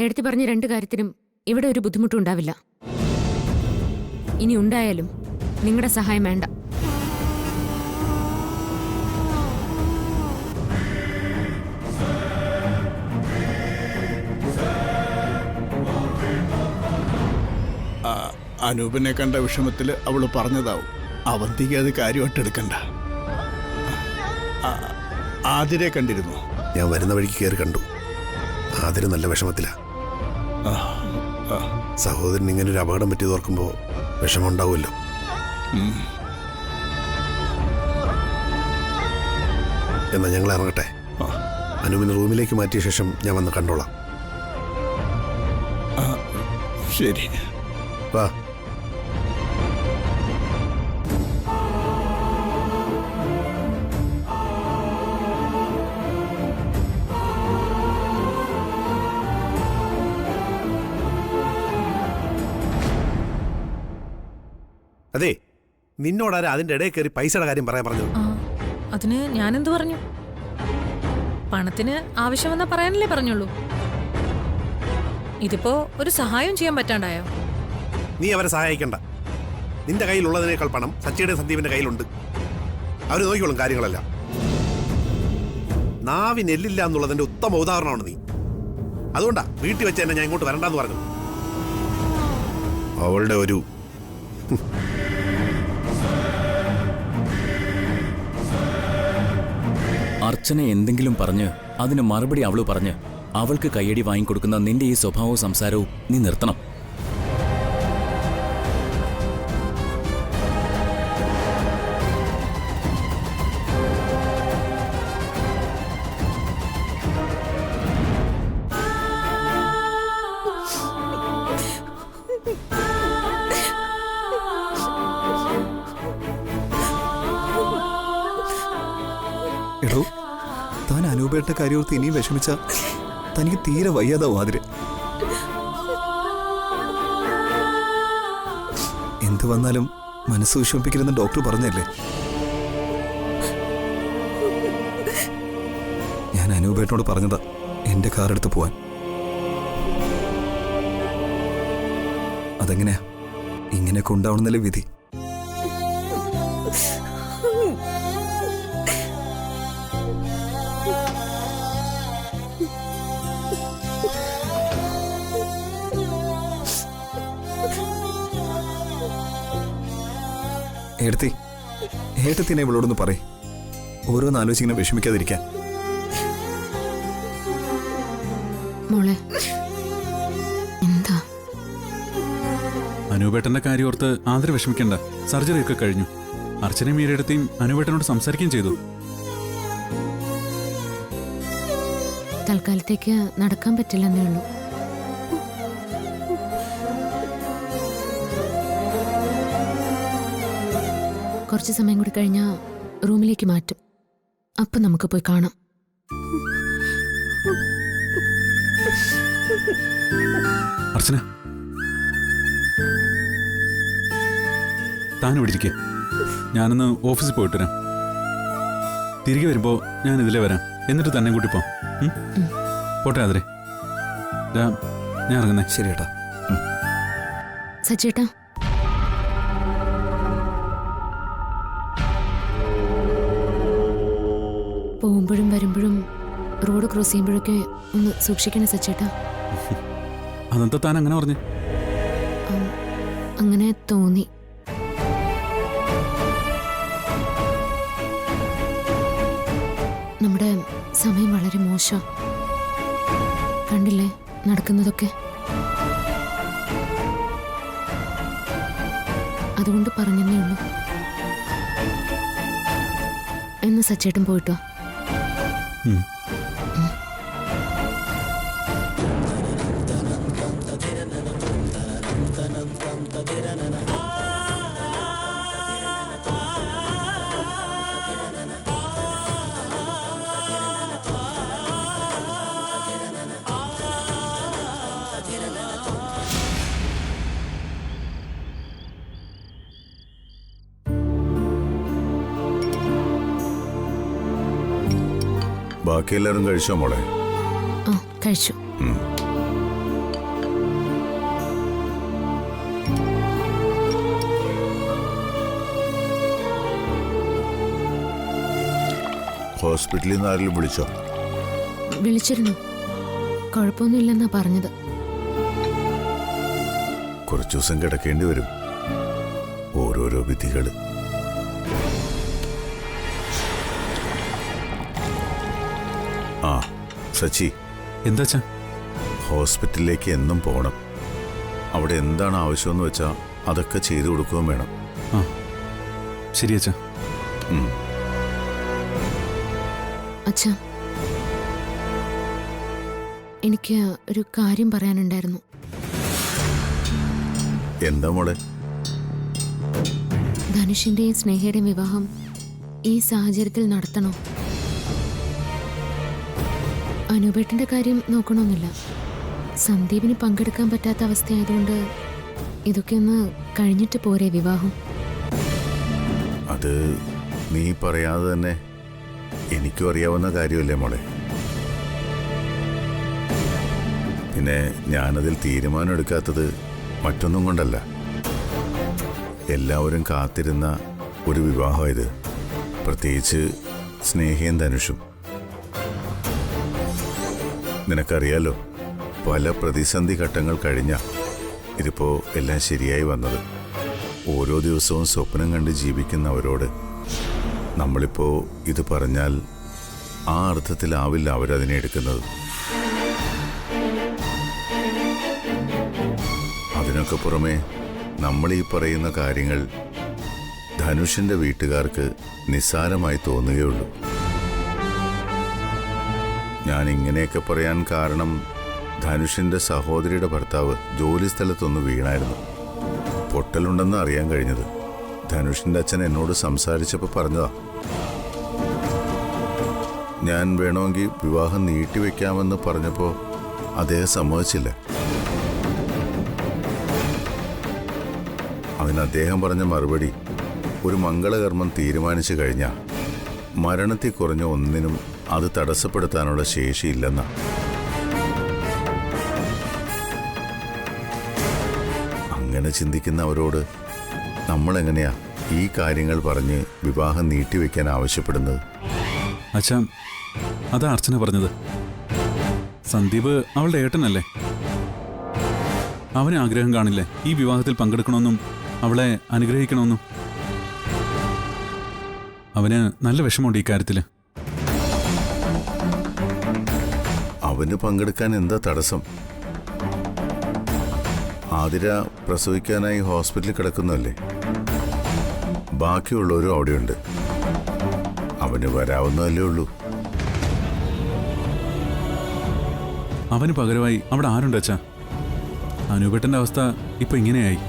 എടുത്തു പറഞ്ഞ 2 കാര്യത്തിനും ഇവിടെ ഒരു ബുദ്ധിമുട്ടും ഉണ്ടാവില്ല. ഇനി ഉണ്ടായാലും നിങ്ങളുടെ സഹായം വേണ്ട. അനൂപിനെ കണ്ട വിഷമത്തിൽ അവള് പറഞ്ഞതാവും. അവന്തിക്ക് അത് കാര്യമായിട്ട് എടുക്കണ്ട. ആതിരെ കണ്ടിരുന്നു? ഞാൻ വരുന്ന വഴിക്ക് കയറി കണ്ടു. ആതിര നല്ല വിഷമത്തിലാ. സഹോദരൻ ഇങ്ങനെ ഒരു അപകടം പറ്റിയത് ഓർക്കുമ്പോ വിഷമമുണ്ടാവുമല്ലോ. എന്നാ ഞങ്ങൾ ഇറങ്ങട്ടെ. അനൂപിനെ റൂമിലേക്ക് മാറ്റിയ ശേഷം ഞാൻ വന്ന് കണ്ടോളാം. ശരി, വാ. അതെ, നിന്നോടാരാ അതിന്റെ ഇടയിൽ കയറി പൈസയുടെ കാര്യം പറയാൻ പറഞ്ഞത്? അതിന് ഞാനെന്തു പറഞ്ഞു? പണത്തിന് ആവശ്യം വന്നാ പറയാനല്ലേ പറഞ്ഞുള്ളൂ. ഇതിപ്പോ ഒരു സഹായം ചെയ്യാൻ പറ്റാണ്ടായോ? നീ അവരെ സഹായിക്കണ്ട. നിന്റെ കയ്യിലുള്ളതിനേക്കാൾ പണം സച്ചിയുടെ സന്ദീപിന്റെ കയ്യിലുണ്ട്. അവര് നോക്കിക്കോളും കാര്യങ്ങളെല്ലാം. നാവി നെല്ലില്ല എന്നുള്ളതിന്റെ ഉത്തമ ഉദാഹരണമാണ് നീ. അതുകൊണ്ടാ വീട്ടിൽ വെച്ച് തന്നെ ഞാൻ ഇങ്ങോട്ട് വരണ്ടെന്ന് പറഞ്ഞു. അവളുടെ ഒരു അർച്ചന എന്തെങ്കിലും പറഞ്ഞ് അതിന് മറുപടി അവള് പറഞ്ഞ് അവൾക്ക് കയ്യടി വാങ്ങിക്കൊടുക്കുന്ന നിന്റെ ഈ സ്വഭാവവും സംസാരവും നീ നിർത്തണം. എടോ, താൻ അനൂപേട്ട കാര്യോർത്ത് ഇനിയും വിഷമിച്ച തനിക്ക് തീരെ വയ്യാതാവും. ആതിരെ, എന്ത് വന്നാലും മനസ്സ് വിഷമിപ്പിക്കരുതെന്ന് ഡോക്ടർ പറഞ്ഞല്ലേ. ഞാൻ അനൂപേട്ടനോട് പറഞ്ഞതാ എന്റെ കാറെടുത്ത് പോവാൻ. അതെങ്ങനെയാ ഇങ്ങനെയൊക്കെ ഉണ്ടാവണമെന്നല്ലേ വിധി. ഏട്ടത്തിനെ ഇവളോടൊന്ന് പറയും, ഓരോന്ന് ആലോചിങ്ങനെ വിഷമിക്കാതിരിക്കാൻ. മോളെ, എന്താ? അനൂപേട്ടന്റെ കാര്യം ഓർത്ത് ആതിര വിഷമിക്കണ്ട. സർജറി ഒക്കെ കഴിഞ്ഞു. അർച്ചനയും മീരയെടുത്തേയും അനൂപേട്ടനോട് സംസാരിക്കുകയും ചെയ്തു. തൽക്കാലത്തേക്ക് നടക്കാൻ പറ്റില്ലെന്നേ ഉള്ളൂ. കുറച്ച് സമയം കൂടി കഴിഞ്ഞാൽ റൂമിലേക്ക് മാറ്റും. അപ്പം നമുക്ക് പോയി കാണാം. അർച്ചന, താൻ ഇവിടെ ഇരിക്കേ. ഞാനൊന്ന് ഓഫീസിൽ പോയിട്ട് വരാം. തിരികെ വരുമ്പോ ഞാൻ ഇതിലേ വരാം. എന്നിട്ട് തന്നെ കൂട്ടി പോ. പോട്ടെ ആതിരെ, ഞാൻ ഇറങ്ങുന്നേ. ശരി ഏട്ടാ. സച്ചേട്ടാ, പോകുമ്പോഴും വരുമ്പോഴും റോഡ് ക്രോസ് ചെയ്യുമ്പോഴൊക്കെ ഒന്ന് സൂക്ഷിക്കണേ സച്ചേട്ടാ. അതെന്താ താൻ അങ്ങനെ പറഞ്ഞു? അങ്ങനെ തോന്നി. നമ്മുടെ സമയം വളരെ മോശം. കണ്ടില്ലേ നടക്കുന്നതൊക്കെ? അതുകൊണ്ട് പറഞ്ഞതേ ഉള്ളൂ. എന്ന് സച്ചേട്ടൻ പോയിട്ടോ. ബാക്കി എല്ലാവരും കഴിച്ചോ മോളെ? കഴിച്ചു. ഹോസ്പിറ്റലിൽ നിന്ന് ആരെങ്കിലും വിളിച്ചോ? വിളിച്ചിരുന്നു. കുഴപ്പമൊന്നുമില്ലെന്നാ പറഞ്ഞത്. കുറച്ചു ദിവസം കിടക്കേണ്ടി വരും. ഓരോരോ വിധികള്. ആ സച്ചി, എന്താച്ചാ? ഹോസ്പിറ്റലിലേക്ക് എന്നും പോകണം. അവിടെ എന്താണ് ആവശ്യമെന്ന് വെച്ചാൽ അതൊക്കെ ചെയ്തു കൊടുക്കുകയും വേണം. ആ ശരി അച്ഛാ. അച്ഛാ, എനിക്ക് ഒരു കാര്യം പറയാനുണ്ടായിരുന്നു. എന്താ മോളെ? ധനുഷിന്റെയും സ്നേഹയുടെയും വിവാഹം ഈ സാഹചര്യത്തിൽ നടത്തണോ? അനൂപേട്ടന്റെ കാര്യം നോക്കണമെന്നില്ല. സന്ദീപിന് പങ്കെടുക്കാൻ പറ്റാത്ത അവസ്ഥയായതുകൊണ്ട് ഇതൊക്കെ ഒന്ന് കഴിഞ്ഞിട്ട് പോരെ വിവാഹം? അത് നീ പറയാതെ തന്നെ എനിക്കും അറിയാവുന്ന കാര്യമല്ലേ മോളെ. പിന്നെ ഞാനതിൽ തീരുമാനം എടുക്കാത്തത് മറ്റൊന്നും കൊണ്ടല്ല. എല്ലാവരും കാത്തിരുന്ന ഒരു വിവാഹമായത്, പ്രത്യേകിച്ച് സ്നേഹയും ധനുഷും. നിനക്കറിയാലോ, പല പ്രതിസന്ധി ഘട്ടങ്ങൾ കഴിഞ്ഞ ഇതിപ്പോ എല്ലാം ശരിയായി വന്നത്. ഓരോ ദിവസവും സ്വപ്നം കണ്ട് ജീവിക്കുന്നവരോട് നമ്മളിപ്പോ ഇത് പറഞ്ഞാൽ ആ അർത്ഥത്തിലാവില്ല അവരതിനെ എടുക്കുന്നത്. അതിനൊക്കെ പുറമെ നമ്മൾ ഈ പറയുന്ന കാര്യങ്ങൾ ധനുഷിന്റെ വീട്ടുകാർക്ക് നിസ്സാരമായി തോന്നുകയുള്ളൂ. ഞാൻ ഇങ്ങനെയൊക്കെ പറയാൻ കാരണം, ധനുഷിന്റെ സഹോദരിയുടെ ഭർത്താവ് ജോലി സ്ഥലത്തൊന്ന് വീണായിരുന്നു. പൊട്ടലുണ്ടെന്ന് അറിയാൻ കഴിഞ്ഞത് ധനുഷിന്റെ അച്ഛൻ എന്നോട് സംസാരിച്ചപ്പോൾ പറഞ്ഞതാ. ഞാൻ വേണമെങ്കിൽ വിവാഹം നീട്ടിവെക്കാമെന്ന് പറഞ്ഞപ്പോൾ അദ്ദേഹം സമ്മതിച്ചില്ല. അതിന് അദ്ദേഹം പറഞ്ഞ മറുപടി, ഒരു മംഗളകർമ്മം തീരുമാനിച്ചു കഴിഞ്ഞാൽ മരണത്തിൽ കുറഞ്ഞ ഒന്നിനും അത് തടസ്സപ്പെടുത്താനുള്ള ശേഷിയില്ലെന്നാ. അങ്ങനെ ചിന്തിക്കുന്നവരോട് നമ്മളെങ്ങനെയാ ഈ കാര്യങ്ങൾ പറഞ്ഞ് വിവാഹം നീട്ടിവെക്കാൻ ആവശ്യപ്പെടുന്നത്? അച്ഛാ, അതാ അർച്ചന പറഞ്ഞത്. സന്ദീപ് അവളുടെ ഏട്ടനല്ലേ? അവന് ആഗ്രഹം കാണില്ലേ ഈ വിവാഹത്തിൽ പങ്കെടുക്കണമെന്നും അവളെ അനുഗ്രഹിക്കണമെന്നും? അവന് നല്ല വിഷമമുണ്ട് ഈ കാര്യത്തില്. അവന് പങ്കെടുക്കാൻ എന്താ തടസ്സം? ആതിര പ്രസവിക്കാനായി ഹോസ്പിറ്റലിൽ കിടക്കുന്നല്ലേ. ബാക്കിയുള്ളവരും അവിടെയുണ്ട്. അവന് വരാവുന്നതല്ലേ ഉള്ളൂ. അവന് പകരമായി അവിടെ ആരുണ്ട് അച്ഛാ? അനൂപേട്ടന്റെ അവസ്ഥ ഇപ്പൊ ഇങ്ങനെയായി.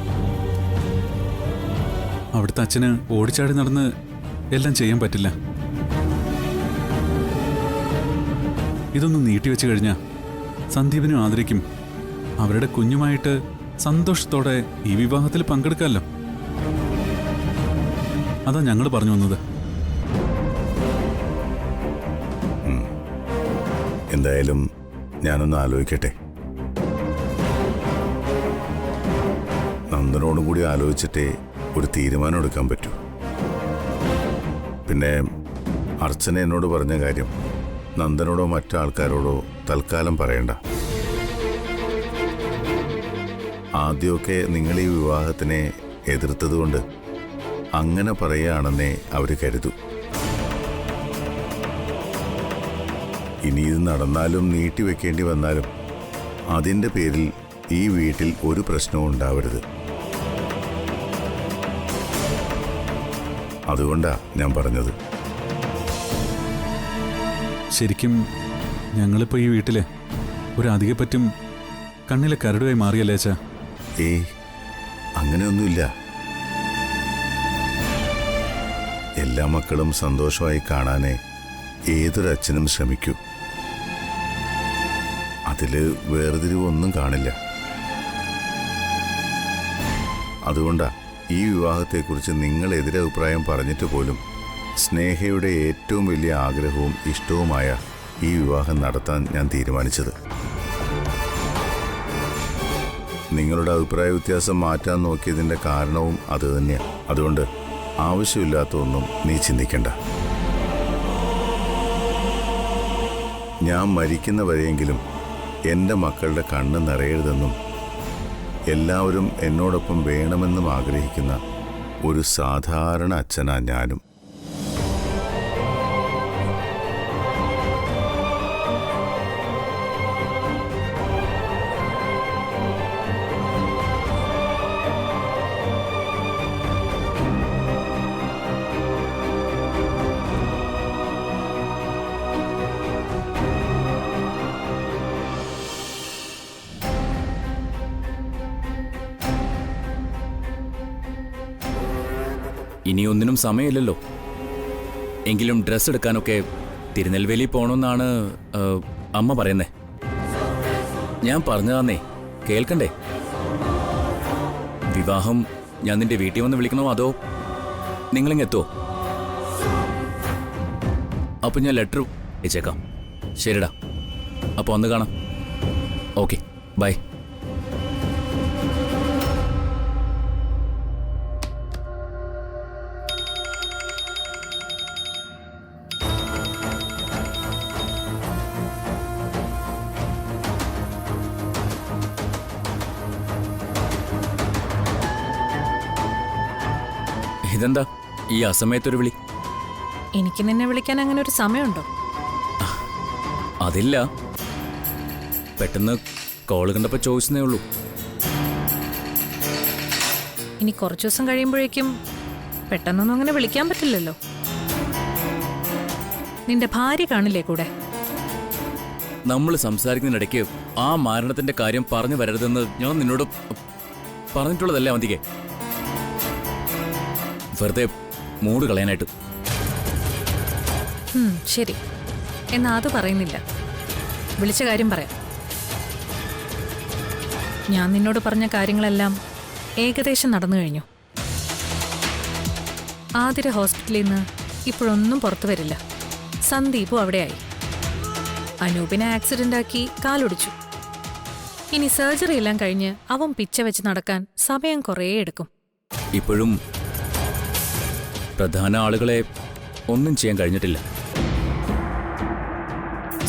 അവിടുത്തെ അച്ഛന് ഓടിച്ചാടി നടന്ന് എല്ലാം ചെയ്യാൻ പറ്റില്ല. ഇതൊന്നും നീട്ടിവെച്ച് കഴിഞ്ഞാൽ സന്ദീപിനും ആതിരയ്ക്കും അവരുടെ കുഞ്ഞുമായിട്ട് സന്തോഷത്തോടെ ഈ വിവാഹത്തിൽ പങ്കെടുക്കാമല്ലോ. അതാ ഞങ്ങൾ പറഞ്ഞു വന്നത്. എന്തായാലും ഞാനൊന്ന് ആലോചിക്കട്ടെ. നന്ദനോടും കൂടി ആലോചിച്ചിട്ടേ ഒരു തീരുമാനം എടുക്കാൻ പറ്റൂ. പിന്നെ അർച്ചന എന്നോട് പറഞ്ഞ കാര്യം നന്ദനോടോ മറ്റാൾക്കാരോടോ തൽക്കാലം പറയണ്ട. ആദ്യമൊക്കെ നിങ്ങൾ ഈ വിവാഹത്തിനെ എതിർത്തതുകൊണ്ട് അങ്ങനെ പറയുകയാണെന്നേ അവർ കരുതൂ. ഇനി ഇത് നടന്നാലും നീട്ടിവെക്കേണ്ടി വന്നാലും അതിൻ്റെ പേരിൽ ഈ വീട്ടിൽ ഒരു പ്രശ്നവും ഉണ്ടാവരുത്. അതുകൊണ്ടാ ഞാൻ പറഞ്ഞത്. ശരിക്കും ഞങ്ങളിപ്പോൾ ഈ വീട്ടില് ഒരു അധികപ്പറ്റും കണ്ണിലെ കരടുമായി മാറിയല്ലേ അച്ഛാ? അങ്ങനെയൊന്നുമില്ല. എല്ലാ മക്കളും സന്തോഷമായി കാണാനേ ഏതൊരച്ഛനും ശ്രമിക്കൂ. അതില് വേർതിരിവൊന്നും കാണില്ല. അതുകൊണ്ടാ ഈ വിവാഹത്തെക്കുറിച്ച് നിങ്ങൾ എതിരഭിപ്രായം പറഞ്ഞിട്ട് പോലും സ്നേഹയുടെ ഏറ്റവും വലിയ ആഗ്രഹവും ഇഷ്ടവുമായ ഈ വിവാഹം നടത്താൻ ഞാൻ തീരുമാനിച്ചത്. നിങ്ങളുടെ അഭിപ്രായ വ്യത്യാസം മാറ്റാൻ നോക്കിയതിൻ്റെ കാരണവും അത് തന്നെയാണ്. അതുകൊണ്ട് ആവശ്യമില്ലാത്ത ഒന്നും നീ ചിന്തിക്കണ്ട. ഞാൻ മരിക്കുന്നവരെയെങ്കിലും എൻ്റെ മക്കളുടെ കണ്ണ് നിറയരുതെന്നും എല്ലാവരും എന്നോടൊപ്പം വേണമെന്നും ആഗ്രഹിക്കുന്ന ഒരു സാധാരണ അച്ഛനാ ഞാനും. ഇനിയൊന്നിനും സമയമില്ലല്ലോ. എങ്കിലും ഡ്രസ്സ് എടുക്കാനൊക്കെ തിരുനെൽവേലി പോണമെന്നാണ് അമ്മ പറയുന്നേ. ഞാൻ പറഞ്ഞതാന്നേ, കേൾക്കണ്ടേ? വിവാഹം ഞാൻ നിന്റെ വീട്ടിൽ വന്ന് വിളിക്കണോ അതോ നിങ്ങളിങ്ങെത്തുമോ? അപ്പൊ ഞാൻ ലെറ്റർ അയച്ചേക്കാം. ശരിടാ, അപ്പോൾ ഒന്ന് കാണാം. Okay, bye. ഇതെന്താ ഈ അസമയത്തൊരു വിളി? എനിക്ക് നിന്നെ വിളിക്കാൻ അങ്ങനെ ഒരു സമയമുണ്ടോ? അതില്ല, പെട്ടെന്ന് കോള് കണ്ടപ്പോ ചോദിച്ചതേ ഉള്ളൂ. ഇനി കുറച്ചു ദിവസം കഴിയുമ്പോഴേക്കും പെട്ടെന്നൊന്നും അങ്ങനെ വിളിക്കാൻ പറ്റില്ലല്ലോ. നിന്റെ ഭാര്യ കാണില്ലേ കൂടെ? നമ്മൾ സംസാരിക്കുന്നതിനിടയ്ക്ക് ആ മരണത്തിന്റെ കാര്യം പറഞ്ഞു വരരുതെന്ന് ഞാൻ നിന്നോട് പറഞ്ഞിട്ടുള്ളതല്ലേ അവന്തിക്ക്? വെറുതെ മൂഡ് കളയാനായിട്ട്. ശരി, എന്നാ അത് പറയുന്നില്ല. വിളിച്ച കാര്യം പറയാം. ഞാൻ നിന്നോട് പറഞ്ഞ കാര്യങ്ങളെല്ലാം ഏകദേശം നടന്നു കഴിഞ്ഞു. ആതിര ഹോസ്പിറ്റലിൽ നിന്ന് ഇപ്പോഴൊന്നും പുറത്തു വരില്ല. സന്ദീപും അവിടെയായി. അനൂപിനെ ആക്സിഡന്റ് ആക്കി കാലൊടിച്ചു. ഇനി സർജറി എല്ലാം കഴിഞ്ഞ് അവൻ പിച്ച വെച്ച് നടക്കാൻ സമയം കുറേ എടുക്കും. ഇപ്പോഴും പ്രധാന ആളുകളെ ഒന്നും ചെയ്യാൻ കഴിഞ്ഞിട്ടില്ല.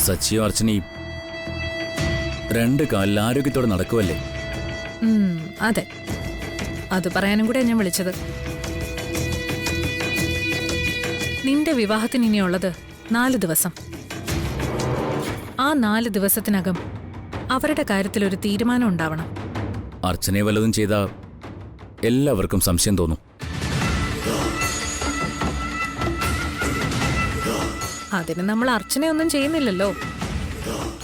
സച്ചിയും അർച്ചനയും 2 കാലിൽ ആരോഗ്യത്തോടെ നടക്കുമല്ലേ? അതെ, അത് പറയാനും കൂടെ ഞാൻ വിളിച്ചത്. നിന്റെ വിവാഹത്തിന് ഇനിയുള്ളത് 4 ദിവസം. ആ 4 ദിവസത്തിനകം അവരുടെ കാര്യത്തിൽ ഒരു തീരുമാനം ഉണ്ടാവണം. അർച്ചനയെ വല്ലതും ചെയ്താൽ എല്ലാവർക്കും സംശയം തോന്നും. അതിന് നമ്മൾ അർച്ചനയൊന്നും ചെയ്യുന്നില്ലല്ലോ.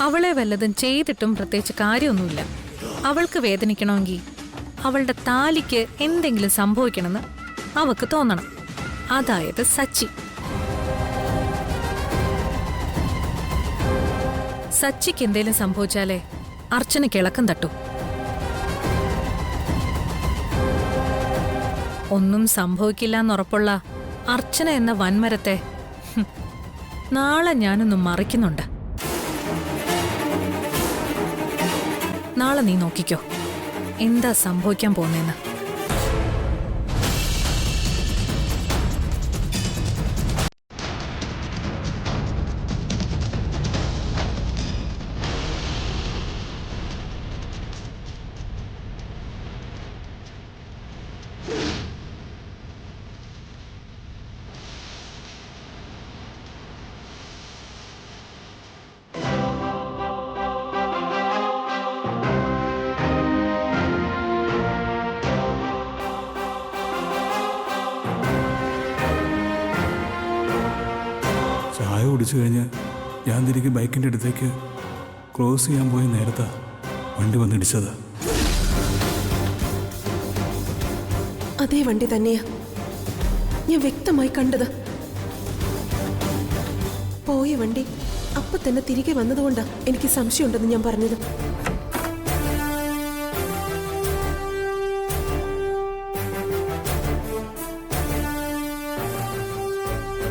അവളെ വല്ലതും ചെയ്തിട്ടും പ്രത്യേകിച്ച് കാര്യമൊന്നുമില്ല. അവൾക്ക് വേദനിക്കണമെങ്കിൽ അവളുടെ താലിക്ക് എന്തെങ്കിലും സംഭവിക്കണമെന്ന് അവൾക്ക് തോന്നണം. അതായത് സച്ചിക്ക് എന്തേലും സംഭവിച്ചാലേ അർച്ചനയ്ക്ക് ഇളക്കം തട്ടു. ഒന്നും സംഭവിക്കില്ല എന്നുറപ്പുള്ള അർച്ചന എന്ന വൻമരത്തെ നാളെ ഞാനൊന്നും മറിക്കുന്നുണ്ട്. നാളെ നീ നോക്കിക്കോ എന്താ സംഭവിക്കാൻ പോകുന്നേന്ന്. ചായ കുടിച്ചു കഴിഞ്ഞ് ഞാൻ തിരികെ ബൈക്കിൻ്റെ അടുത്തേക്ക് ക്രോസ് ചെയ്യാൻ പോയ നേരത്താ വണ്ടി വന്നിടിച്ചത്. അതേ വണ്ടി തന്നെയാ ഞാൻ വ്യക്തമായി കണ്ടത്. പോയ വണ്ടി അപ്പൊ തന്നെ തിരികെ വന്നതുകൊണ്ടാ എനിക്ക് സംശയമുണ്ടെന്ന് ഞാൻ പറഞ്ഞത്.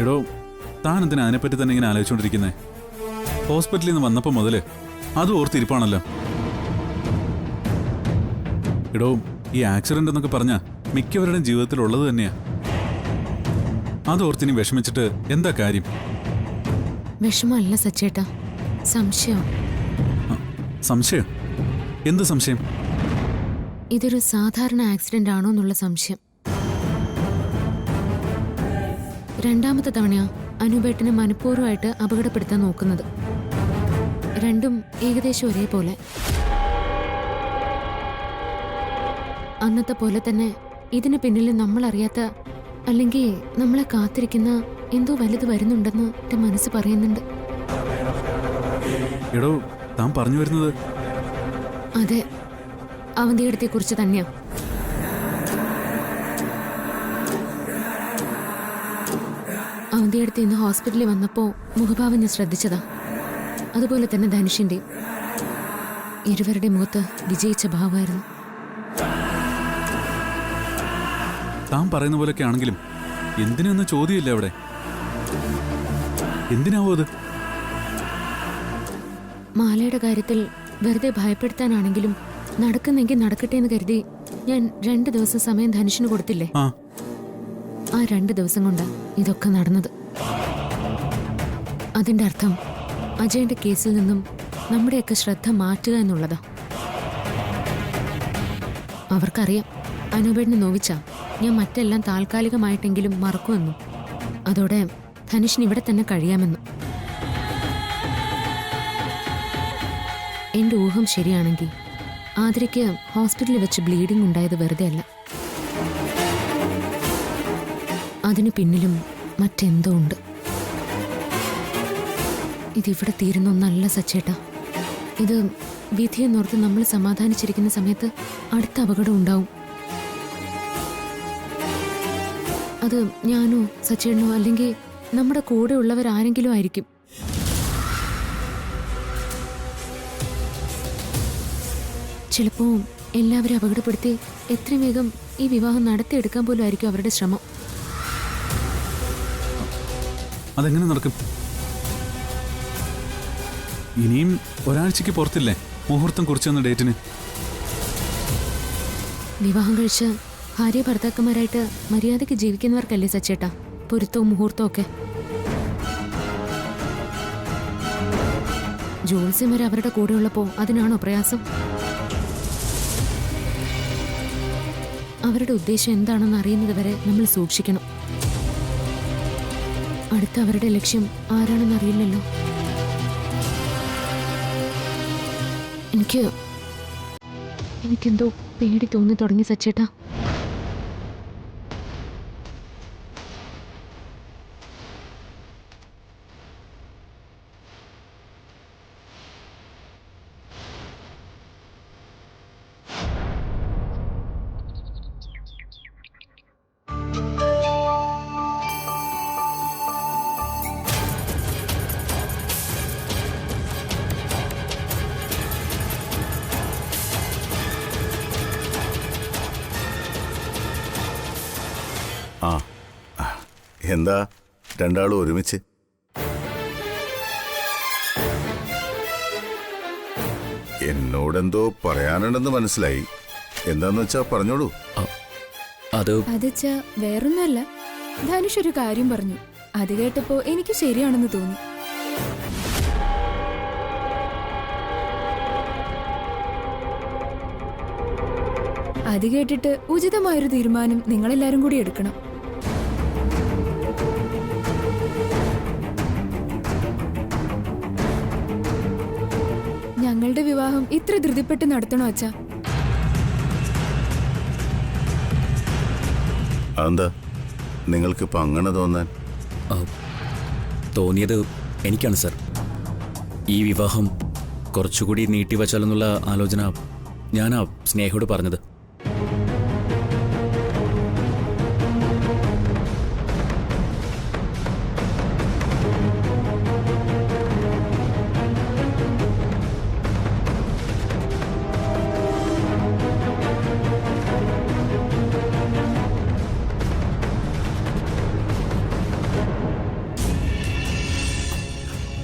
എടോ, താൻ എന്തിനാ അതിനെപ്പറ്റി തന്നെ ഇങ്ങനെ ആലോചിച്ചുകൊണ്ടിരിക്കുന്നേ? ഹോസ്പിറ്റലിൽ നിന്ന് വന്നപ്പോൾ മുതല് അത് ഓർത്തിരിപ്പാണല്ലോ. എടോ, ഈ ആക്സിഡന്റ് എന്നൊക്കെ പറഞ്ഞ മിക്കവരുടെയും ജീവിതത്തിൽ ഉള്ളത് തന്നെയാ. അത് ഓർത്തിനി വിഷമിച്ചിട്ട് എന്താ കാര്യം? വിഷമല്ല സച്ചേട്ടാ, സംശയം. സംശയം? എന്ത് സംശയം? ഇതൊരു സാധാരണ ആക്സിഡന്റ് ആണോ എന്നുള്ള സംശയം. രണ്ടാമത്തെ തവണയാ അനൂപേട്ടനെ മനഃപൂർവ്വമായിട്ട് അപകടപ്പെടുത്താൻ നോക്കുന്നത്. രണ്ടും ഏകദേശം ഒരേപോലെ. അന്നത്തെ പോലെ തന്നെ ഇതിന് പിന്നിൽ നമ്മളറിയാത്ത, അല്ലെങ്കിൽ നമ്മളെ കാത്തിരിക്കുന്ന എന്തോ വലുത് വരുന്നുണ്ടെന്ന് എന്റെ മനസ്സ് പറയുന്നുണ്ട്. എടോ, താൻ പറഞ്ഞു വരുന്നത്? അതെ, അവന്തിയെടുത്തെ കുറിച്ച് തന്നെയാ. അവന്തിയെടുത്ത് ഇന്ന് ഹോസ്പിറ്റലിൽ വന്നപ്പോ മുഖഭാവം ഞാൻ ശ്രദ്ധിച്ചതാ. അതുപോലെ തന്നെ ധനുഷിന്റെയും. ഇരുവരുടെ മുഖത്ത് വിജയിച്ച ഭാവമായിരുന്നു. താൻ പറയുന്ന പോലൊക്കെ ആണെങ്കിലും എന്തിനൊന്നും ചോദ്യമില്ല അവിടെ. എന്തിനാവോ അത്? മാലയുടെ കാര്യത്തിൽ വെറുതെ ഭയപ്പെടുത്താനാണെങ്കിലും നടക്കുന്നെങ്കിൽ നടക്കട്ടെ എന്ന് കരുതി ഞാൻ 2 ദിവസം സമയം ധനുഷിന് കൊടുത്തില്ലേ? ആ 2 ദിവസം കൊണ്ടാ ഇതൊക്കെ നടന്നത്. അതിന്റെ അർത്ഥം അജയന്റെ കേസിൽ നിന്നും നമ്മുടെയൊക്കെ ശ്രദ്ധ മാറ്റുക എന്നുള്ളതാ. അവർക്കറിയാം അനൂപേടിനെ നോവിച്ചാ ഞാൻ മറ്റെല്ലാം താൽക്കാലികമായിട്ടെങ്കിലും മറക്കുമെന്നും അതോടെ ധനുഷിന് ഇവിടെ തന്നെ കഴിയാമെന്നും. എന്റെ ഊഹം ശരിയാണെങ്കിൽ ആതിരയ്ക്ക് ഹോസ്പിറ്റലിൽ വെച്ച് ബ്ലീഡിംഗ് ഉണ്ടായത് വെറുതെ അല്ല. അതിനു പിന്നിലും മറ്റെന്തോ ഉണ്ട്. ഇതിവിടെ തീരുന്ന ഒന്നല്ല സച്ചേട്ടാ. ഇത് വിധിയെന്നോർത്ത് നമ്മൾ സമാധാനിച്ചിരിക്കുന്ന സമയത്ത് അടുത്ത അപകടം ഉണ്ടാവും. അത് ഞാനോ സച്ചേട്ടനോ അല്ലെങ്കിൽ നമ്മുടെ കൂടെ ഉള്ളവരാരെങ്കിലും ആയിരിക്കും. ചിലപ്പോ എല്ലാവരും അപകടപ്പെടുത്തി എത്രയും വേഗം ഈ വിവാഹം നടത്തിയെടുക്കാൻ പോലും ആയിരിക്കും അവരുടെ ശ്രമം. അതെങ്ങനെ നടക്കും? ഇനിയും ഒരാഴ്ചക്ക് പുറത്തില്ലേ മുഹൂർത്തം കുറിച്ചെന്ന ഡേറ്റിന്? വിവാഹം കഴിച്ച് ഭാര്യ ഭർത്താക്കന്മാരായിട്ട് മര്യാദയ്ക്ക് ജീവിക്കുന്നവർക്കല്ലേ സച്ചേട്ടാ പൊരുത്തവും മുഹൂർത്തവും ഒക്കെ. ജോത്സ്യം വരെ അവരുടെ കൂടെയുള്ളപ്പോ അതിനാണോ പ്രയാസം? അവരുടെ ഉദ്ദേശം എന്താണെന്ന് അറിയുന്നത് വരെ നമ്മൾ സൂക്ഷിക്കണം. അടുത്ത അവരുടെ ലക്ഷ്യം ആരാണെന്ന് അറിയില്ലല്ലോ. എനിക്കെന്തോ പേടി തോന്നി തുടങ്ങി സച്ചേട്ടാ. എന്താ രണ്ടാളും ഒരുമിച്ച്? എന്നോടെന്തോ പറയാനുണ്ടെന്ന് മനസ്സിലായി. എന്താന്ന് വെച്ചാ പറഞ്ഞോളൂ. അത് വേറൊന്നുമല്ല. ധനുഷ് ഒരു കാര്യം പറഞ്ഞു. അത് കേട്ടപ്പോ എനിക്ക് ശരിയാണെന്ന് തോന്നി. അത് കേട്ടിട്ട് ഉചിതമായൊരു തീരുമാനം നിങ്ങളെല്ലാരും കൂടി എടുക്കണം. ഞങ്ങളുടെ വിവാഹം ഇത്ര ധൃതിപ്പെട്ട് നടത്തണോ അച്ഛാ? അതെന്താ നിങ്ങൾക്കിപ്പോ അങ്ങനെ തോന്നാൻ? തോന്നിയത് എനിക്കാണ് സർ. ഈ വിവാഹം കുറച്ചുകൂടി നീട്ടിവച്ചാലെന്നുള്ള ആലോചന ഞാനാ സ്നേഹയോട് പറഞ്ഞത്.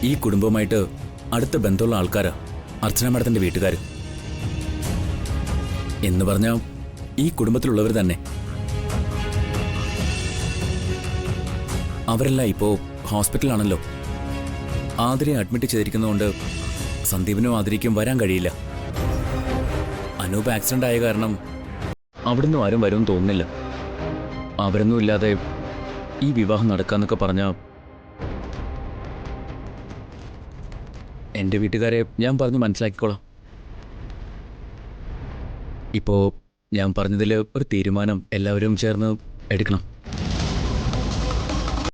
ഈ കുടുംബവുമായിട്ട് അടുത്ത ബന്ധമുള്ള ആൾക്കാരാ അർച്ചന മാഡത്തിന്റെ വീട്ടുകാർ. എന്ന് പറഞ്ഞാൽ ഈ കുടുംബത്തിലുള്ളവർ തന്നെ. അവരെല്ലാം ഇപ്പോ ഹോസ്പിറ്റലാണല്ലോ. ആതിരയെ അഡ്മിറ്റ് ചെയ്തിരിക്കുന്നതുകൊണ്ട് സന്ദീപിനും ആതിരയ്ക്കും വരാൻ കഴിയില്ല. അനൂപ് ആക്സിഡന്റ് ആയ കാരണം അവിടുന്ന് ആരും വരുമെന്ന് തോന്നുന്നില്ല. അവരൊന്നും ഇല്ലാതെ ഈ വിവാഹം നടക്കാന്നൊക്കെ പറഞ്ഞാൽ എൻ്റെ വീട്ടുകാരെ ഞാൻ പറഞ്ഞ് മനസ്സിലാക്കിക്കോളാം. ഇപ്പോൾ ഞാൻ പറഞ്ഞതിൽ ഒരു തീരുമാനം എല്ലാവരും ചേർന്ന് എടുക്കണം.